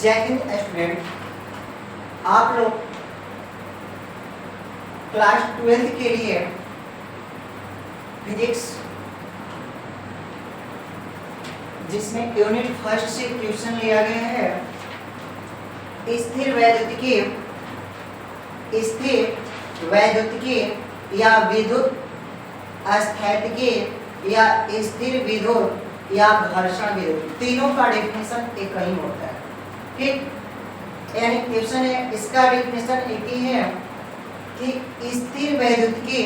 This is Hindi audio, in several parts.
जय हिंद स्टूडेंट, आप लोग क्लास 12th के लिए फिजिक्स जिसमें यूनिट फर्स्ट से क्वेश्चन लिया गया है स्थिर वैद्युतिकीय या विद्युत स्थैतिकीय या स्थिर विद्युत या घर्षण विद्युत, तीनों का डेफिनेशन एक ही होता है। ठीक, यानी क्वेश्चन है इसका डेफिनेशन एक ही है कि स्थिर वैद्युतिकीय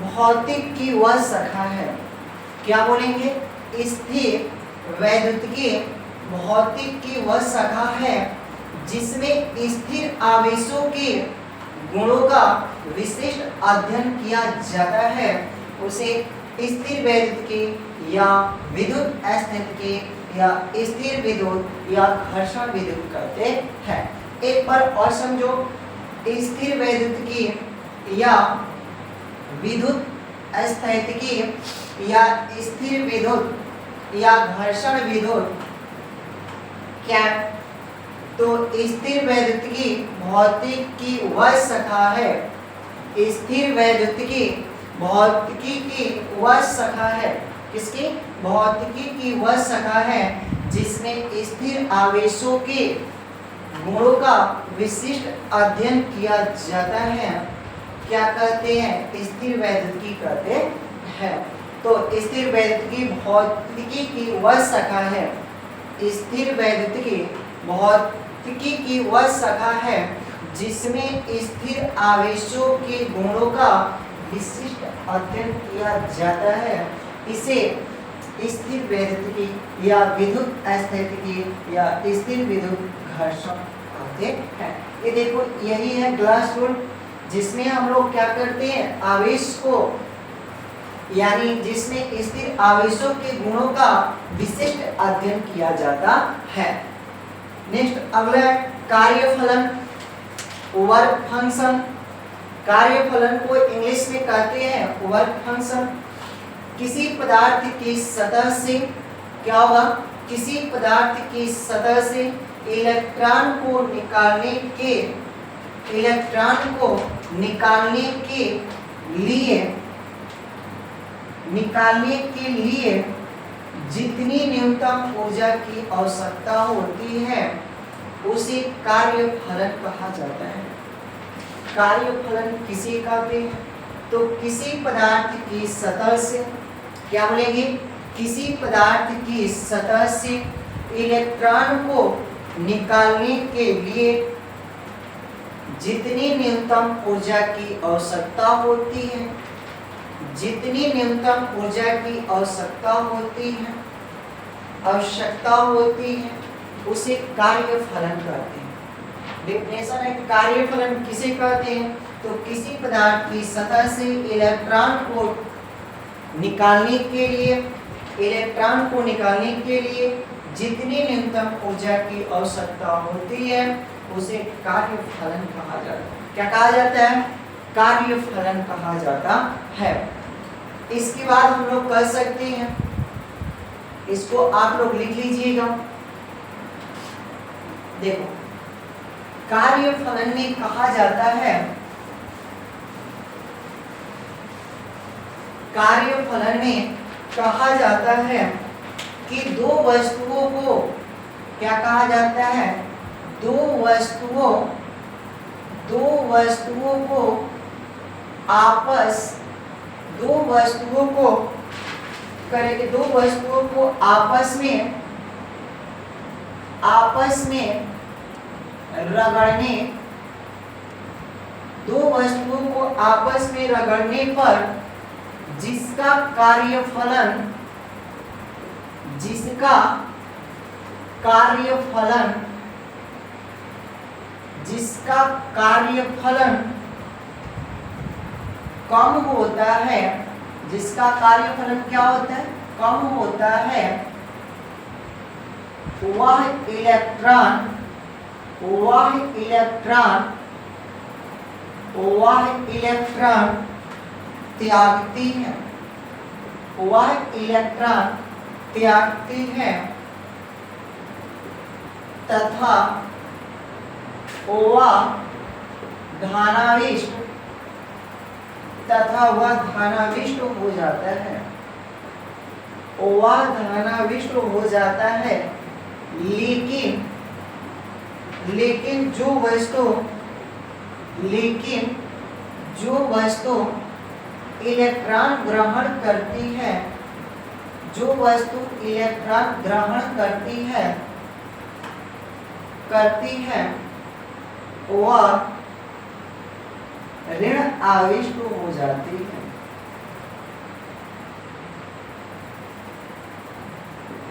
भौतिक की वह शाखा है। क्या बोलेंगे? स्थिर वैद्युतिकीय भौतिक की वह शाखा है जिसमें स्थिर आवेशों के गुणों का विशिष्ट अध्ययन किया जाता है, उसे स्थिर वैद्युतिकीय या विद्युत स्थैतिकीय या स्थिर विद्युत या घर्षण विद्युत कहते हैं। एक बार और समझो, स्थिर वैद्युतिकीय या विद्युत स्थैतिकीय या स्थिर विद्युत या घर्षण विद्युत क्या? तो स्थिर वैद्युतिकीय भौतिक की वह शाखा है, स्थिर वैद्युतिकीय भौतिकी की वह शाखा है। किसकी? भौतिकी की वह शाखा है जिसमें स्थिर आवेशों के गुणों का विशिष्ट अध्ययन किया जाता है। क्या कहते हैं? स्थिर वैद्युतिकी कहते हैं। तो स्थिर वैद्युतिकी भौतिकी की वह शाखा है, स्थिर वैद्युतिकी भौतिकी की वह शाखा है जिसमें स्थिर आवेशों के गुणों का विशिष्ट अध्ययन किया जाता है, इसे स्थिर वैद्युतिकी या विद्युत स्थैतिकी या स्थिर विद्युत घर्षण कहते हैं। ये देखो, यही है ग्लास रूल जिसमें हम लोग क्या करते हैं, आवेश को यानी जिसमें स्थिर आवेशों के गुणों का विशिष्ट अध्ययन किया जाता है। नेक्स्ट अगला कार्यफलन, वर्क फंक्शन। कार्यफलन को इंग्लिश में कहते हैं वर्क फंक्शन। किसी पदार्थ की सतह से क्या होगा? किसी पदार्थ की सतह से इलेक्ट्रॉन को निकालने के लिए जितनी न्यूनतम ऊर्जा की आवश्यकता होती है उसे कार्यफलन कहा जाता है। कार्यफलन किसे कहते हैं? तो किसी पदार्थ की सतह से क्या बोलेंगे? किसी पदार्थ की सतह से इलेक्ट्रॉन को निकालने के लिए जितनी न्यूनतम ऊर्जा की आवश्यकता होती है, जितनी न्यूनतम ऊर्जा की आवश्यकता होती है उसे कार्यफलन कहते हैं। डेफिनेशन है कार्यफलन किसे कहते हैं? तो किसी पदार्थ की सतह से इलेक्ट्रॉन को निकालने के लिए जितनी न्यूनतम ऊर्जा की आवश्यकता होती है उसे कार्यफलन कहा जाता है। क्या कहा जाता है? कार्यफलन कहा जाता है। इसके बाद हम लोग कर सकते हैं, इसको आप लोग लिख लीजिएगा। देखो, कार्यफलन में कहा जाता है, कार्यफलन में कहा जाता है कि दो वस्तुओं को क्या कहा जाता है? दो वस्तुओं को आपस में रगड़ने पर जिसका कार्यफलन कम होता है, जिसका कार्यफलन क्या होता है? कम होता है, वह इलेक्ट्रॉन त्यागती है तथा वह धनाविष्ट तथा वह धनाविष्ट हो जाता है, वह धनाविष्ट हो जाता है, लेकिन जो वस्तु इलेक्ट्रॉन ग्रहण करती है, जो वस्तु इलेक्ट्रॉन ग्रहण करती है वह ऋण आविष्ट हो जाती है,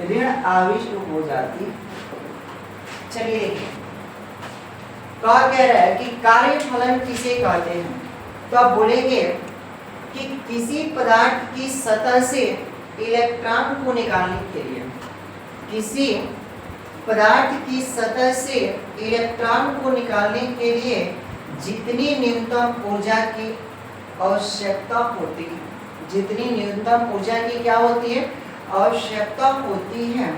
ऋण आविष्ट हो जाती है। चलिए देखिए, क्या कह रहा है कि कार्यफलन किसे कहते हैं। तो आप बोलेंगे कि किसी पदार्थ की सतह से इलेक्ट्रॉन को निकालने के लिए, किसी पदार्थ की सतह से इलेक्ट्रॉन को निकालने के लिए जितनी न्यूनतम ऊर्जा की आवश्यकता होती है, जितनी न्यूनतम ऊर्जा की क्या होती है, आवश्यकता होती है,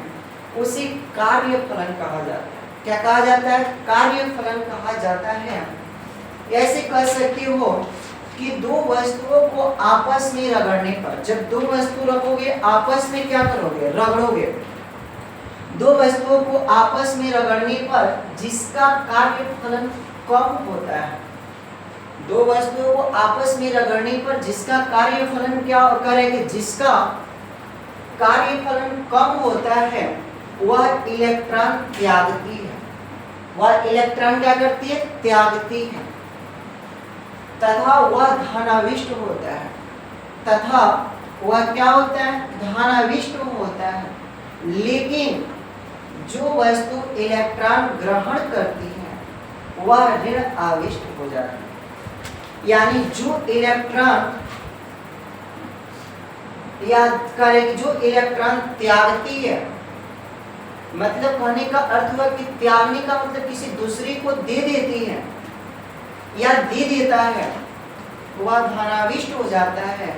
उसे कार्यफलन कहा जाता है। क्या कहा जाता है, कार्यफलन कहा जाता है। ऐसे कह सकते हो कि दो वस्तुओं को आपस में रगड़ने पर, जब दो वस्तु रखोगे आपस में क्या करोगे, रगड़ोगे। दो वस्तुओं को आपस में रगड़ने पर जिसका कार्यफलन कम होता है, दो वस्तुओं को आपस में रगड़ने पर जिसका कार्यफलन क्या करेंगे, जिसका कार्यफलन कम होता है वह इलेक्ट्रॉन त्यागती है, वह इलेक्ट्रॉन क्या करती है, त्यागती है, तथा वह धनाविष्ट होता है, तथा वह क्या होता है, धनाविष्ट होता है। लेकिन जो वस्तु इलेक्ट्रॉन ग्रहण करती है वह ऋण आविष्ट हो जाती है। यानी जो इलेक्ट्रॉन, याद करें, जो इलेक्ट्रॉन त्यागती है, मतलब कहने का अर्थ हुआ कि त्यागने का मतलब किसी दूसरे को दे देती है या दे देता है, वह धनाविष्ट हो जाता है।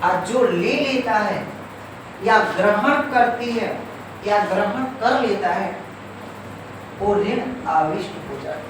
और जो ले लेता है या ग्रहण करती है या ग्रहण कर लेता है वो ऋण आविष्ट हो जाती है।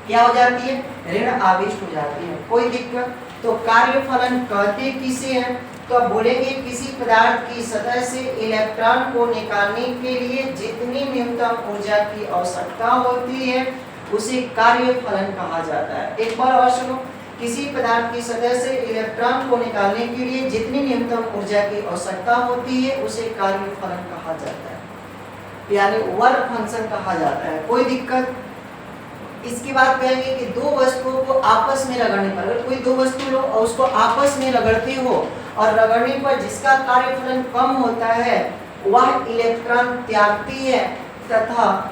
क्या हो जाती है, ऋण आविष्ट हो जाती है। कोई दिक्कत। तो कार्यफलन कहते किसे हैं, तो आप बोलेंगे किसी पदार्थ की सतह से इलेक्ट्रॉन को निकालने के लिए जितनी न्यूनतम ऊर्जा की आवश्यकता होती है उसे कार्यफलन कहा जाता है। एक बार और सुनो, किसी पदार्थ की सतह से इलेक्ट्रॉन को निकालने के लिए जितनी न्यूनतम ऊर्जा की आवश्यकता होती है उसे कार्यफलन कहा जाता है, यानी वर्क फंक्शन कहा जाता है। कोई दिक्कत। इसके बाद कहेंगे कि दो वस्तुओं को आपस में रगड़ने पर, अगर कोई दो वस्तु लो और उसको आपस में रगड़ते हो और रगड़ने पर जिसका कार्यफलन कम होता है वह इलेक्ट्रॉन त्यागती है तथा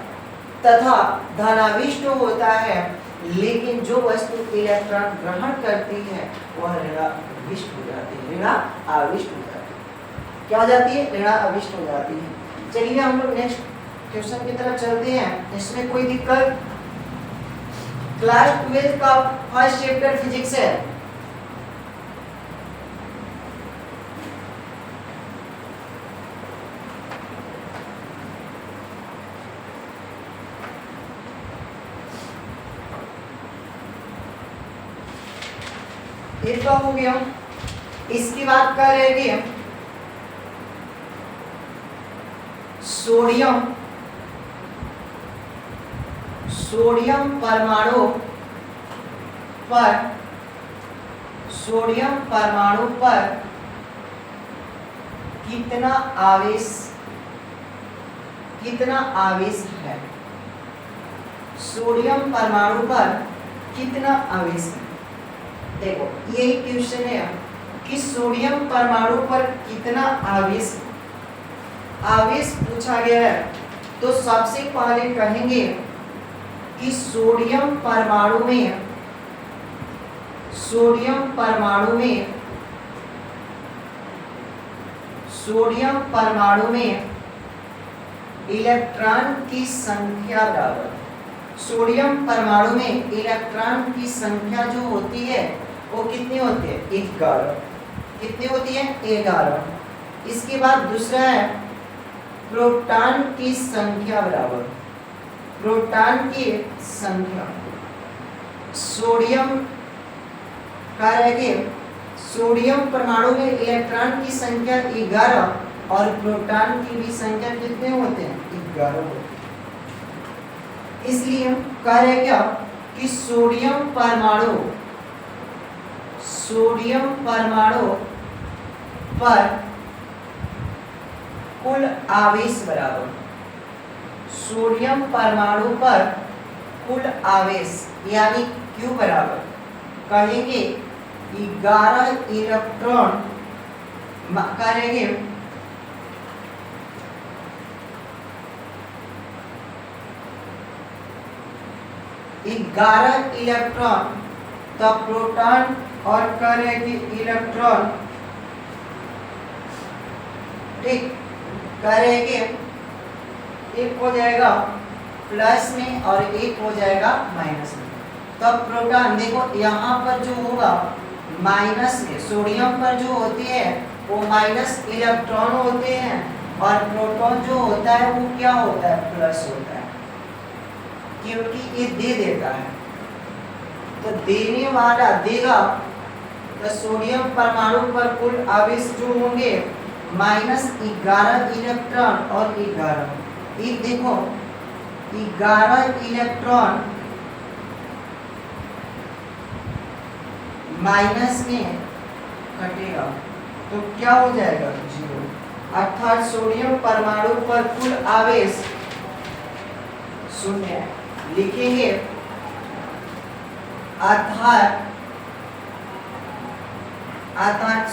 धनाविष्ट होता है, लेकिन जो वस्तु इलेक्ट्रॉन ग्रहण करती है वह ऋणाविष्ट हो जाती है, ऋणाविष्ट हो जाती है। क्या हो जाती है, ऋणाविष्ट हो जाती है। चलिए हम लोग नेक्स्ट क्वेश्चन की तरफ चलते हैं। इसमें कोई दिक्कत। क्लास 12 का फर्स्ट चैप्टर फिजिक्स है। एक तो हो गया। इसकी बात करेंगे सोडियम परमाणु पर कितना आवेश है। सोडियम परमाणु पर कितना आवेश है। देखो यही क्वेश्चन है कि सोडियम परमाणु पर कितना आवेश है। आवेश पूछा गया है तो सबसे पहले कहेंगे कि सोडियम परमाणु में इलेक्ट्रॉन की संख्या बराबर, सोडियम परमाणु में इलेक्ट्रॉन की संख्या जो होती है वो कितनी होती है, 11। कितनी होती है, 11। इसके बाद दूसरा है प्रोटॉन की संख्या बराबर, प्रोटॉन की संख्या, सोडियम कह रहे कि सोडियम परमाणु में इलेक्ट्रॉन की संख्या 11 और प्रोटॉन की भी संख्या कितने होते हैं? 11 होते हैं। इसलिए हम कह रहे हैं क्या कि सोडियम परमाणु पर कुल आवेश बराबर, सोडियम परमाणु पर कुल आवेश यानी Q बराबर कहेंगे 11 इलेक्ट्रॉन करेंगे 11 इलेक्ट्रॉन, तो प्रोटॉन और करेंगे इलेक्ट्रॉन, ठीक करेंगे, एक हो जाएगा प्लस में और एक हो जाएगा माइनस में। तब प्रोटॉन देखो यहाँ पर जो होगा माइनस में, सोडियम पर जो होती है वो माइनस इलेक्ट्रॉन होते हैं और प्रोटॉन जो होता है वो क्या होता है? प्लस होता है, क्योंकि ये दे देता है। तो देने वाला देगा, तो सोडियम परमाणु पर कुल आवेश जो होंगे -11 इलेक्ट्रॉन और 11, एक देखो 11 इलेक्ट्रॉन माइनस में कटेगा तो क्या हो जाएगा? 0। अर्थात सोडियम परमाणु पर कुल आवेश 0 है। लिखेंगे अर्थात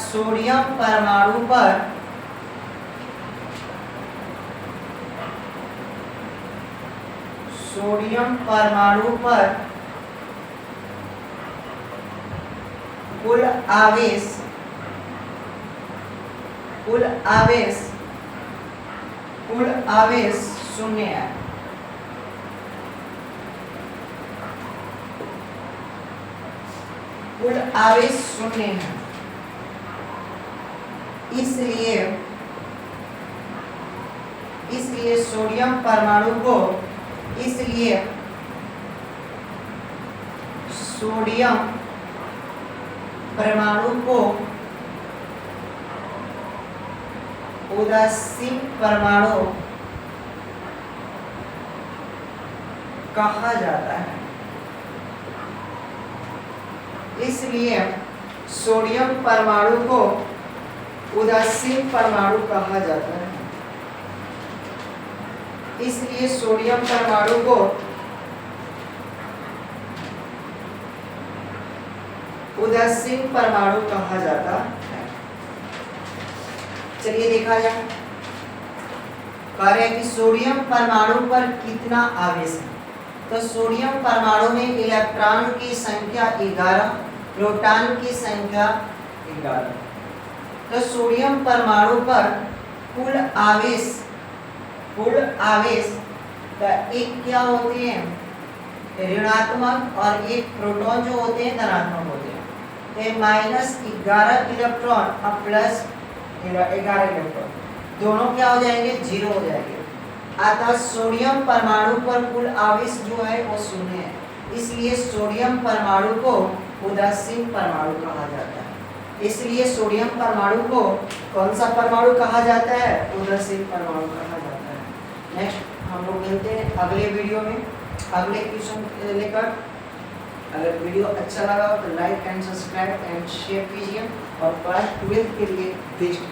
सोडियम परमाणु पर कुल आवेश 0 है। कुल आवेश 0 है, इसलिए सोडियम परमाणु को, इसलिए सोडियम परमाणु को उदासीन परमाणु कहा जाता है। इसलिए सोडियम परमाणु को उदासीन परमाणु कहा जाता है। इसलिए सोडियम परमाणु को उदासीन परमाणु कहा जाता है। चलिए देखा जाए, कह रहे हैं कि सोडियम परमाणु पर कितना आवेश है। तो सोडियम परमाणु में इलेक्ट्रॉन की संख्या 11, प्रोटॉन की संख्या 11। तो सोडियम परमाणु पर कुल आवेश का एक क्या होते हैं? ऋणात्मक, और एक प्रोटॉन जो होते हैं धनात्मक होते हैं। तो -11 इलेक्ट्रॉन और +11 इलेक्ट्रॉन दोनों क्या हो जाएंगे? 0 हो जाएंगे। अतः सोडियम परमाणु पर कुल आवेश जो है वो 0 है। इसलिए सोडियम परमाणु को उदासीन परमाणु कहा जाता है। इसलिए सोडियम परमाणु को कौन सा परमाणु कहा जाता है? उदासीन परमाणु कहा जाता है। नेक्स्ट हम लोग मिलते हैं अगले वीडियो में अगले क्वेश्चन लेकर। अगर वीडियो अच्छा लगा तो like and subscribe and share कीजिए और क्लास 12 के लिए बेस्ट